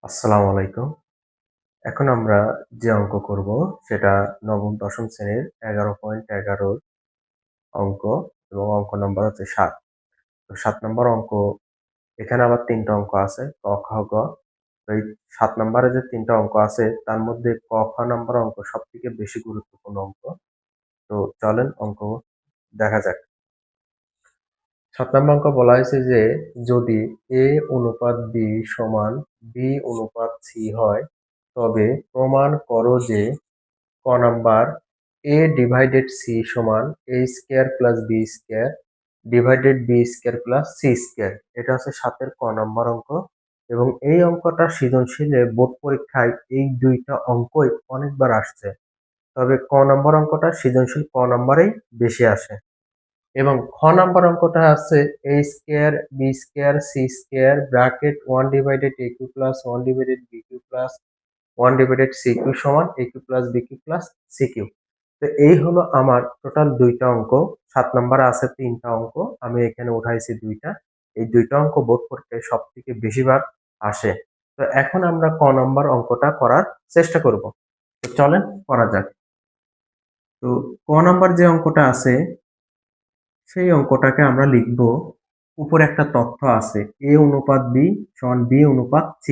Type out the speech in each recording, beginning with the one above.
আসসালামু আলাইকুম। এখন আমরা যে অঙ্ক করব সেটা নবম দশম শ্রেণীর 11.11 অঙ্ক এবং অঙ্ক নম্বর হচ্ছে ৭। তো ৭ নম্বর অঙ্ক এখানে আবার ৩ টা অঙ্ক আছে ক, খ, গ। তো এই ৭ নম্বরে যে ৩ টা অঙ্ক আছে তার মধ্যে ক, খ নম্বর অঙ্ক সবথেকে বেশি গুরুত্বপূর্ণ অঙ্ক। তো চলেন অঙ্ক দেখা যাক। ৭ নম্বর অঙ্ক বলা হয়েছে যে যদি A অনুপাত B সমান B অনুপাত C হয় তবে প্রমাণ করো যে ক নাম্বার a ডিভাইডেড c সমান a square plus b square divided b square plus c square. এটা হচ্ছে ৭ ক নাম্বার অঙ্ক এবং এই অঙ্কটা সৃজনশীলে বোর্ড পরীক্ষায় এই দুইটা অঙ্কই অনেকবার আসছে। তবে ক নাম্বার অঙ্কটা সৃজনশীল ক নাম্বারেই বেশি আসে এবং খ নাম্বার অঙ্কটা আছে a square b square c square bracket 1 divided a cube plus 1 divided b cube plus 1 divided c cube সমান a cube plus b cube plus c cube. তো এই হলো আমার টোটাল দুইটা অঙ্ক। ৭ নম্বরে আছে ৩ টা অঙ্ক, আমি এখানে উঠাইছি দুইটা। এই দুইটা অঙ্ক বোর্ড পরীক্ষায় সব থেকে বেশিবার আসে। তো এখন আমরা ক নম্বর অঙ্কটা করার চেষ্টা করব। তো চলেন করা যাক। তো ক নম্বর যে অঙ্কটা আছে সেই অঙ্কটাকে আমরা লিখব, উপরে একটা তথ্য আছে a অনুপাত b সমান b অনুপাত c।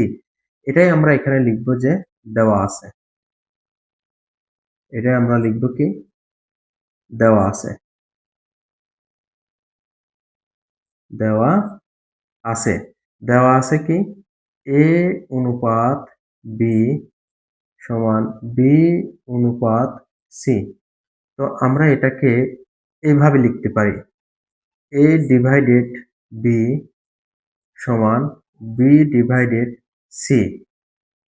এটাই আমরা এখানে লিখব যে দেওয়া আছে। এটাই আমরা লিখব কি দেওয়া আছে। দেওয়া আছে। দেওয়া আছে কি a অনুপাত b সমান b অনুপাত c। তো আমরা এটাকে এইভাবে লিখতে পারি a ডিভাইডেড b সমান b ডিভাইডেড c।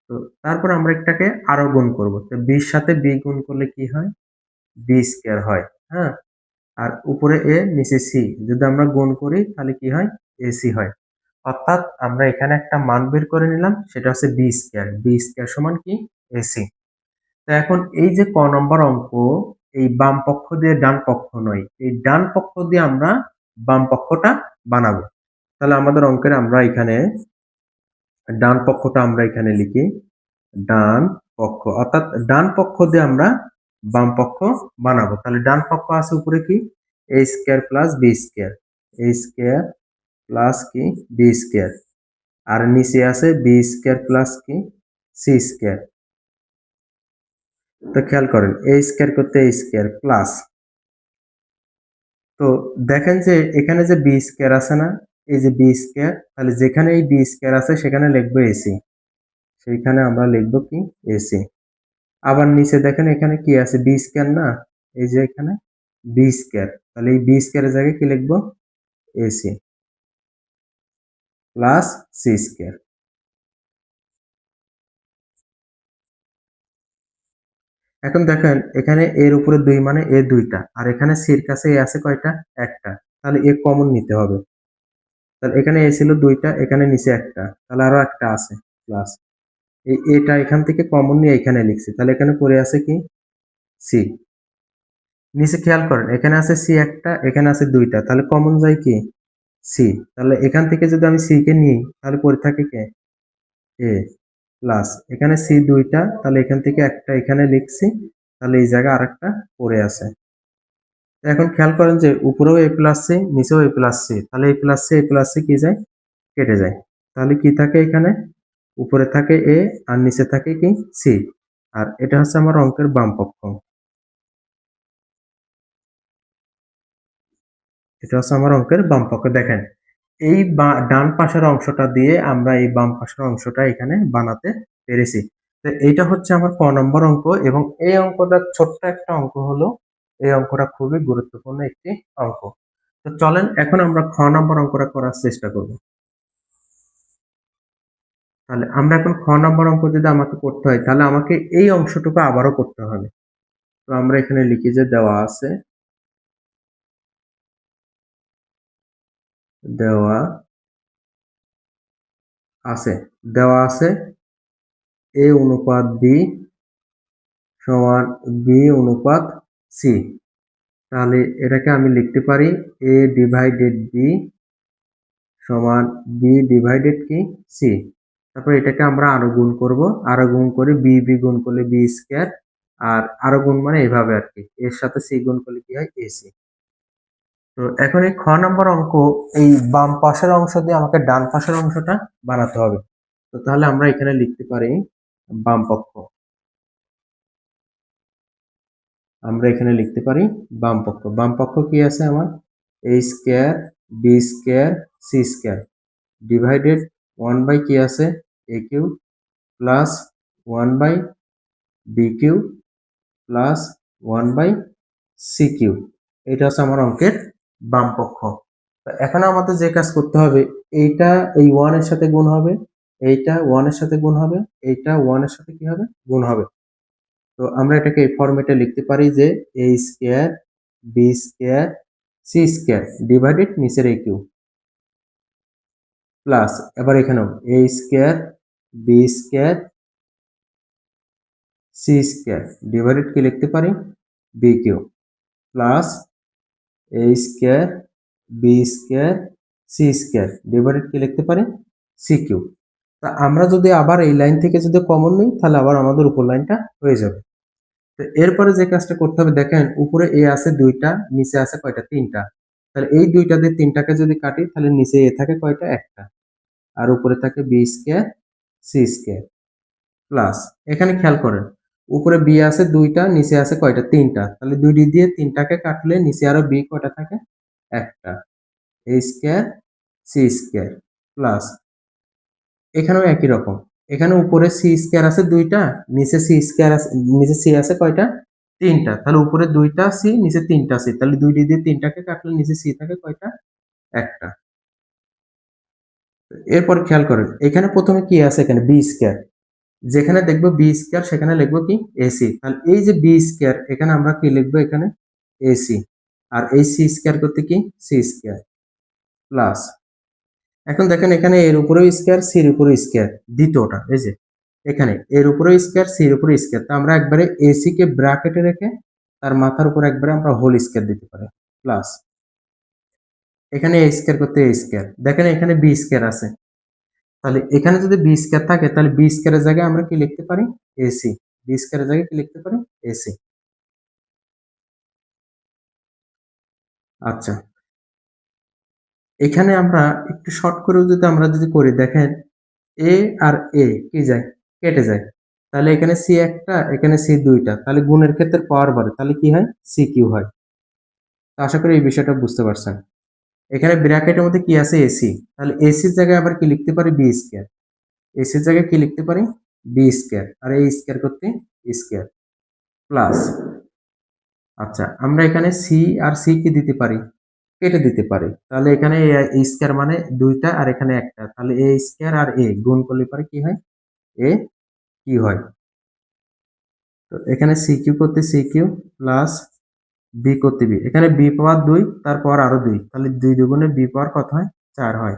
তো তারপর আমরা এটাকে আরো গুণ করব। তো b এর সাথে b গুণ করলে কি হয় b স্কয়ার হয়। হ্যাঁ, আর উপরে a নিচে c যদি আমরা গুণ করি তাহলে কি হয় ac হয়। অর্থাৎ আমরা এখানে একটা মান বের করে নিলাম, সেটা হচ্ছে বি স্কয়ার। বি স্কয়ার সমান কি এসি। তো এখন এই যে ক নম্বর অঙ্ক, এই বাম পক্ষ দিয়ে ডান পক্ষ নয়, এই ডান পক্ষ দিয়ে আমরা বাম পক্ষটা বানাবো। তাহলে আমাদের অঙ্কের আমরা এখানে ডান পক্ষটা আমরা এখানে লিখি ডান পক্ষ, অর্থাৎ ডান পক্ষ দিয়ে আমরা বাম পক্ষ বানাবো। তাহলে ডান পক্ষ আছে উপরে কি এ স্কয়ার প্লাস বি স্কয়ার, এ স্কয়ার প্লাস কি বি স্কয়ার, আর নিচে আছে বি স্কয়ার প্লাস কি সি স্কয়ার। তো খেয়াল করেন এ স্কয়ার করতে এ স্কয়ার প্লাস, তো দেখেন যে এখানে যে বি স্কয়ার আছে না, এই যে বি স্কয়ার, তাহলে যেখানে এই বি স্কয়ার আছে সেখানে লিখবো এসি, সেইখানে আমরা লিখবো কি এসি। আবার নিচে দেখেন এখানে কি আছে বি স্কয়ার না, এই যে এখানে বি স্কয়ার, তাহলে এই বি স্কয়ারের জায়গায় কি লিখবো এসি প্লাস সি স্কয়ার। এখন দেখেন এখানে এর উপরে ২ মানে এ ২টা, আর এখানে সির কাছে এ আছে কয়টা একটা, তাহলে এ কমন নিতে হবে। তাহলে এখানে এ ছিল ২টা, এখানে নিচে একটা, তাহলে আরো একটা আছে প্লাস, এই এটা এখান থেকে কমন নিয়ে এখানে লিখছি, তাহলে এখানে পড়ে আছে কি সি। নিচে খেয়াল করেন এখানে আছে সি একটা, এখানে আছে ২টা, তাহলে কমন যায় কি সি। তাহলে এখান থেকে যদি আমি সি কে নিই তাহলে পড়ে থাকে কে এ প্লাস, এখানে সি ২টা, তাহলে এখান থেকে একটা এখানে লিখছি, তাহলে এই জায়গায় আরেকটা পড়ে আছে। এখন খেয়াল করেন যে উপরেও এ প্লাস সি নিচেও এ প্লাস সি, তাহলে এ প্লাস সি কি যায় কেটে যায়। তাহলে কি থাকে এখানে উপরে থাকে এ আর নিচে থাকে কি সি। আর এটা হচ্ছে আমার অঙ্কের বাম পক্ষ, এটা হচ্ছে আমার অঙ্কের বাম পক্ষ। দেখেন এই ডান পাশের অংশটা দিয়ে আমরা এই বাম পাশের অংশটা এখানে বানাতে পেরেছি। তো এইটা হচ্ছে আমার ক নম্বর অঙ্ক এবং এই অঙ্কটা ছোট্ট একটা অঙ্ক হলো, এই অঙ্কটা খুবই গুরুত্বপূর্ণ একটি অঙ্ক। তো চলেন এখন আমরা খ নম্বর অঙ্কটা করার চেষ্টা করব। তাহলে আমরা এখন খ নম্বর অঙ্ক যদি আমাকে করতে হয় তাহলে আমাকে এই অংশটুকু আবারও করতে হবে। তো আমরা এখানে লিখি যে দেওয়া আছে দেওয়া আছে এ অনুপাত বি সমান বি অনুপাত সি। তাহলে এটাকে আমি লিখতে পারি এ ডিভাইডেড বি সমান বি ডিভাইডেড কি সি। তারপর এটাকে আমরা আরো গুণ করব, আরো গুণ করে বি গুণ করলে বি স্কয়ার, আর আরো গুণ মানে এইভাবে আর কি, এর সাথে সি গুণ করলে কি হয়, এসি। তো এখন এই খ নম্বর অঙ্ক, এই বাম পাশের অংশ দিয়ে আমাকে ডান পাশের অংশটা বানাতে হবে। তো তাহলে আমরা এখানে লিখতে পারি বাম পক্ষ, আমরা এখানে লিখতে পারি বাম পক্ষ। বাম পক্ষ কি আছে আমার, A square B square C square divided 1 by কি আছে, A cube plus 1 by B cube plus 1 by C cube. এটা হচ্ছে আমার অঙ্কের বাম পক্ষ। তো এখন আমাদের যে কাজ করতে হবে, এইটা এই 1 এর সাথে গুণ হবে, এইটা 1 এর সাথে গুণ হবে, এইটা 1 এর সাথে কি হবে, গুণ হবে। তো আমরা এটাকে এই ফরম্যাটে লিখতে পারি যে A square B square C square divided নিচের এ কিউ প্লাস, এবার এখানেও A square B square C square divided কি লিখতে পারি, B cube plus A square B square C square divided কি লিখতে পারি, সি কিউ। তা আমরা যদি আবার এই লাইন থেকে যদি কমন নিই, তাহলে আবার আমাদের উপর লাইনটা হয়ে যাবে। তো এরপরে যে কাজটা করতে হবে, দেখেন উপরে এ আছে দুইটা, নিচে আছে কয়টা, তিনটা। তাহলে এই দুইটা দিয়ে তিনটাকে যদি কাটি, তাহলে নিচে এ থাকে কয়টা, একটা, আর উপরে থাকে B square C square plus, এখানে খেয়াল করেন উপরে বি আছে দুইটা, নিচে আছে কয়টা, তিনটা। তাহলে দুইটি দিয়ে তিনটাকে কাটলে নিচে আরো বি কয়টা থাকে, একটা, এ স্কয়ার সি স্কয়ার প্লাস, এখানেও একই রকম, এখানে উপরে সি স্কয়ার আছে দুইটা, নিচে সি স্কয়ার আছে, নিচে সি আছে কয়টা, তিনটা। তাহলে উপরে দুইটা সি, নিচে তিনটা সি, তাহলে দুইটি দিয়ে তিনটাকে কাটলে নিচে সি থাকে কয়টা, একটা। এরপর খেয়াল করেন এখানে প্রথমে কি আছে, এখানে বি স্কয়ার, যেখানে দেখবো বি স্কয়ার সেখানে লিখবো কি, এসি। তাহলে এই যে বি স্কয়ার, এখানে আমরা কি লিখবো, এখানে এসি। আর এই সি স্কয়ার করতে কি, সি স্কয়ার প্লাস, এখন দেখেন এখানে এর উপরেও স্কয়ার সির উপরেও স্কয়ার, দ্বিতীয়টা এই যে এখানে এর উপরেও স্কয়ার সির উপরে স্কয়ার, তো আমরা একবারে এসি কে ব্র্যাকেটে রেখে তার মাথার উপর একবারে আমরা হোল স্কয়ার দিতে পারি প্লাস, এখানে এ স্কয়ার করতে এ স্কয়ার, দেখেন এখানে বি স্কয়ার আছে, তাহলে এখানে যদি বি স্কয়ার থাকে, তাহলে বি স্কয়ারের জায়গায় আমরা কি লিখতে পারি, এসি। বি স্কয়ারের জায়গায় কি লিখতে পারি, এসি। আচ্ছা, এখানে আমরা একটু শর্ট করেও যদি আমরা যদি করি, দেখেন এ আর এ কি যায়, কেটে যায়। তাহলে এখানে সি একটা, এখানে সি দুইটা, তাহলে গুণের ক্ষেত্রে পাওয়ার বাড়ে, তাহলে কি হয়, সি কিউ হয়। তো আশা করি এই বিষয়টা বুঝতে পারছেন। এখানে ব্র্যাকেটের মধ্যে কি আছে, এসি, তাহলে এসির জায়গায় আবার কি লিখতে পারি, বি স্কয়ার। এসির জায়গায় কি লিখতে পারি, বি স্কয়ার, আর এই স্কয়ার করতে স্কয়ার প্লাস, আচ্ছা আমরা এখানে সি আর সি কি দিতে পারি, কেটে দিতে পারি। তাহলে এখানে এ স্কয়ার মানে দুইটা, আর এখানে একটা, তাহলে এ স্কয়ার আর এ গুণ করলে পরে কি হয়, এ কি হয়। তো এখানে সি কিউ করতে সি কিউ প্লাস বি করতে বি, এখানে বি পাওয়ার দুই, তারপর আরো দুই, তাহলে দুই দুগুণে বি পাওয়ার কত হয়, চার হয়।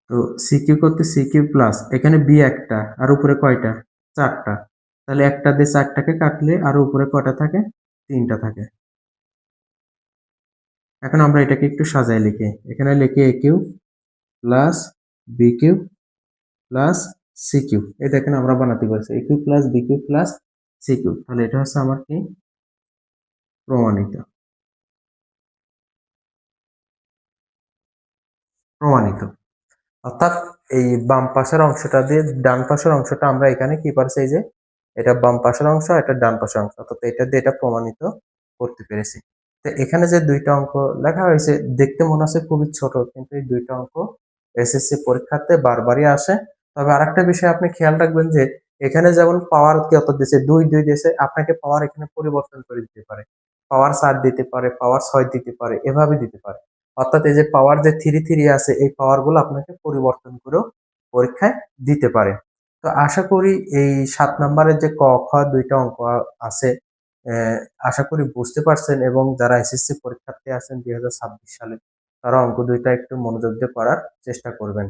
তো সি কিউ করতে সি কিউ প্লাস, এখানে বি একটা, আর উপরে কয়টা, চারটা, তাহলে একটা দিয়ে চারটাকে কাটলে আর উপরে কয়টা থাকে, তিনটা থাকে। এখন আমরা এটাকে একটু সাজাই লিখি, এখানে লিখি A cube plus B cube plus C cube, এই দেখেন আমরা বানাতে পারছি A cube plus B cube plus C cube. তাহলে এটা হচ্ছে আমার কি, প্রমাণিত, প্রমাণিত। অর্থাৎ এই বাম পাশের অংশটা দিয়ে ডান পাশের অংশটা আমরা এখানে কি পারছি, এই যে এটা বাম পাশের অংশ, এটা ডান পাশের অংশ, অর্থাৎ এটা দিয়ে এটা প্রমাণিত করতে পেরেছি। তো এখানে যে দুইটা অঙ্ক লেখা হয়েছে, দেখতে মনে হচ্ছে খুবই ছোট, কিন্তু এই দুইটা অঙ্ক এসএসসি পরীক্ষাতে বারবারই আসে। তবে আরেকটা বিষয় আপনি খেয়াল রাখবেন যে এখানে যেমন পাওয়ার কত দিয়েছে, দুই দুই দিয়েছে, আপনাকে পাওয়ার এখানে পরিবর্তন করে দিতে পারে, পাওয়ার 4 দিতে পারে, পাওয়ার 6 দিতে পারে, এভাবে দিতে পারে। অর্থাৎ এই যে পাওয়ার যে থ্রি থ্রি আছে, এই পাওয়ার গুলো আপনাকে পরিবর্তন করেও পরীক্ষায় দিতে পারে। তো আশা করি এই 7 নম্বরের যে ক খ দুইটা অঙ্ক আছে, আহ, আশা করি বুঝতে পারছেন, এবং যারা এসএসসি পরীক্ষার্থী আছেন 2026 সালে, তারা অঙ্ক দুইটা একটু মনোযোগ দিয়ে করার চেষ্টা করবেন।